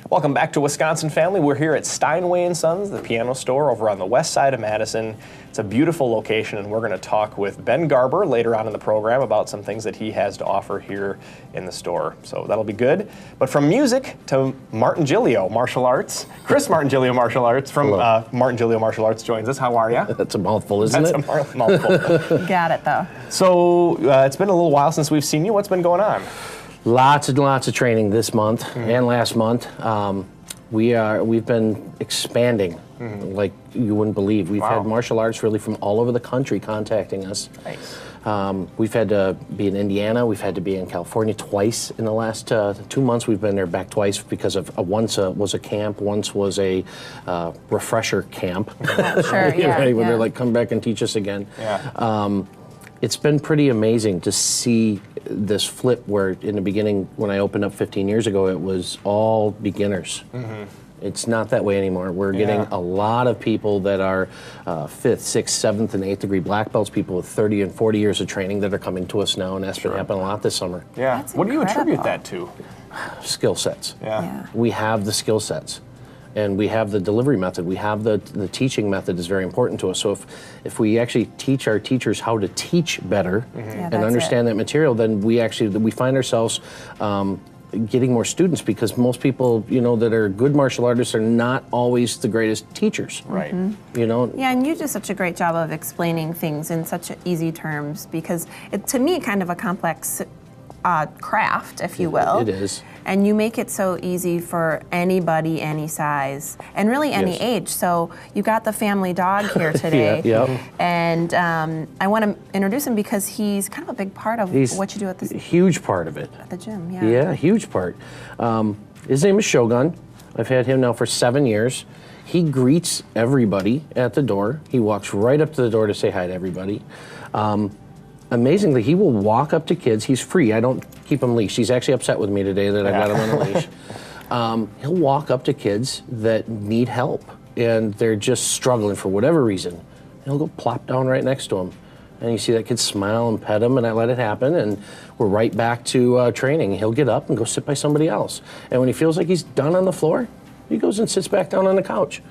Welcome back to Wisconsin Family. We're here at Steinway & Sons, the piano store over on the west side of Madison. It's a beautiful location, and we're going to talk with Ben Garber later on in the program about some things that he has to offer here in the store. So that'll be good. But from music to Martingilio Martial Arts, Chris Martingilio Martial Arts from Martingilio Martial Arts joins us. How are you? That's a mouthful, isn't it? That's a mouthful. Got it, though. So it's been a little while since we've seen you. What's been going on? Lots and lots of training this month and last month. We've been expanding like you wouldn't believe. We've had martial arts really from all over the country contacting us. Nice. We've had to be in Indiana. We've had to be in California twice in the last 2 months. We've been there back twice because of once was a camp, once was a refresher camp. Sure, yeah. Right, when they're like, come back and teach us again. Yeah. It's been pretty amazing to see this flip where in the beginning, when I opened up 15 years ago, it was all beginners. It's not that way anymore. We're getting a lot of people that are 5th, 6th, 7th, and 8th degree black belts, people with 30 and 40 years of training that are coming to us now, and that's been happening a lot this summer. Yeah. That's what do you attribute incredible. that to? Skill sets. Yeah. We have the skill sets. And we have the delivery method. We have the teaching method is very important to us. So if we actually teach our teachers how to teach better and understand that material, then we find ourselves getting more students, because most people, that are good martial artists are not always the greatest teachers. Right. Yeah, and you do such a great job of explaining things in such easy terms, because to me, kind of a complex craft, if you will. It is. And you make it so easy for anybody, any size, and really any age. So you got the family dog here today. And I want to introduce him because he's kind of a big part of what you do at a huge part of it. At the gym, Yeah, huge part. His name is Shogun. I've had him now for 7 years. He greets everybody at the door. He walks right up to the door to say hi to everybody. Amazingly, he will walk up to kids. He's free. I don't keep him leashed. He's actually upset with me today that I got him on a leash. He'll walk up to kids that need help, and they're just struggling for whatever reason. He'll go plop down right next to them. And you see that kid smile and pet him, and I let it happen, and we're right back to training. He'll get up and go sit by somebody else. And when he feels like he's done on the floor, he goes and sits back down on the couch.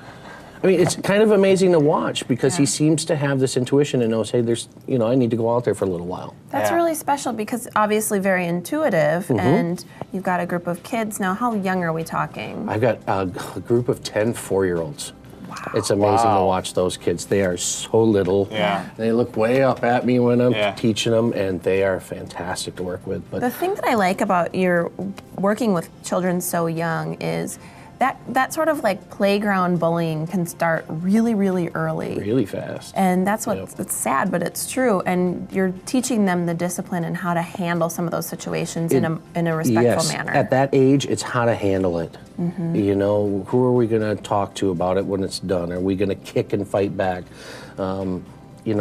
I mean, it's kind of amazing to watch, because he seems to have this intuition and knows, hey, I need to go out there for a little while. That's really special, because obviously very intuitive, and you've got a group of kids. Now, how young are we talking? I've got a group of 10 4-year-olds. Wow. It's amazing to watch those kids. They are so little. Yeah. They look way up at me when I'm teaching them, and they are fantastic to work with. But the thing that I like about your working with children so young is that sort of like playground bullying can start really, really early. Really fast. And that's it's sad, but it's true. And you're teaching them the discipline and how to handle some of those situations in a respectful manner. At that age, it's how to handle it. Who are we going to talk to about it when it's done? Are we going to kick and fight back?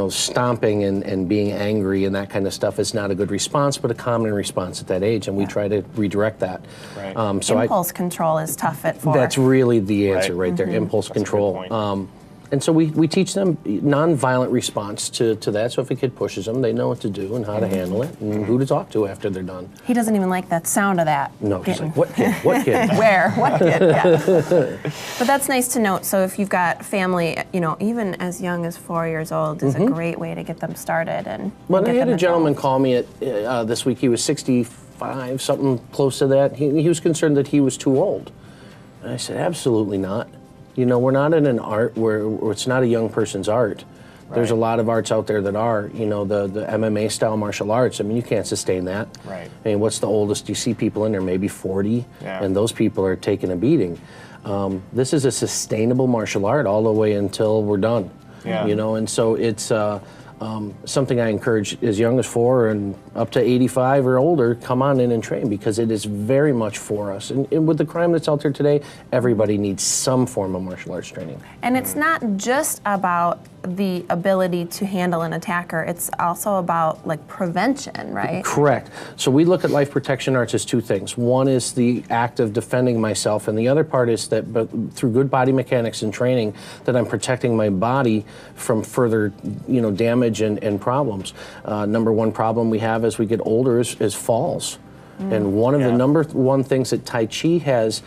Stomping and being angry and that kind of stuff is not a good response, but a common response at that age, and we try to redirect that. Right. Impulse control is tough at 4. That's really the answer right there, impulse control. And so we teach them nonviolent response to that. So if a kid pushes them, they know what to do and how to handle it and who to talk to after they're done. He doesn't even like that sound of that. No, he's like, what kid? What kid? Where? What kid? Yeah. But that's nice to note. So if you've got family, even as young as 4 years old is a great way to get them started. I had a gentleman call me this week. He was 65, something close to that. He was concerned that he was too old. And I said, absolutely not. We're not in an art where it's not a young person's art. Right. There's a lot of arts out there that are, the MMA style martial arts. I mean, you can't sustain that. Right. I mean, what's the oldest you see people in there? Maybe 40, and those people are taking a beating. This is a sustainable martial art all the way until we're done. Yeah. And so it's something I encourage as young as 4 and up to 85 or older, come on in and train, because it is very much for us. And with the crime that's out there today, everybody needs some form of martial arts training. And it's not just about the ability to handle an attacker, it's also about prevention, right? Correct. So we look at life protection arts as two things. One is the act of defending myself, and the other part is that through good body mechanics and training, that I'm protecting my body from further damage and problems. Number one problem we have as we get older is falls. And one of the number one things that Tai Chi has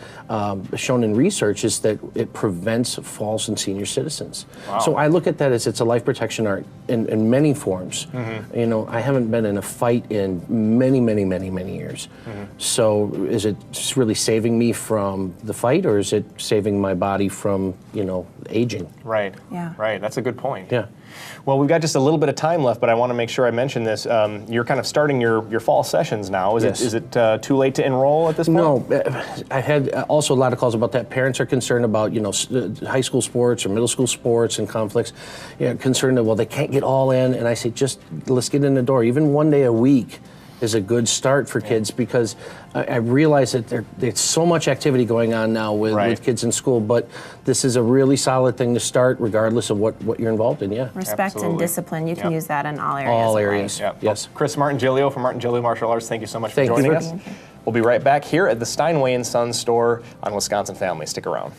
shown in research is that it prevents falls in senior citizens. Wow. So I look at that as it's a life protection art in many forms. You know, I haven't been in a fight in many, many, many, many years. So is it just really saving me from the fight, or is it saving my body from, you know, aging? Right. Yeah. Right. That's a good point. Yeah. Well, we've got just a little bit of time left, but I want to make sure I mention this. You're kind of starting your fall sessions now. Is it too late to enroll at this point? No, I've had also a lot of calls about that. Parents are concerned about, you know, high school sports or middle school sports and conflicts. You know, concerned that, well, they can't get all in. And I say, just let's get in the door. Even one day a week is a good start for kids, because I realize that there's so much activity going on now with kids in school, but this is a really solid thing to start regardless of what you're involved in, Respect Absolutely. and discipline, you can use that in all areas. All of areas, life. yes. Chris Martingilio from Martingilio Martial Arts, thank you so much for Thank you joining for us. We'll be right back here at the Steinway & Sons store on Wisconsin Family. Stick around.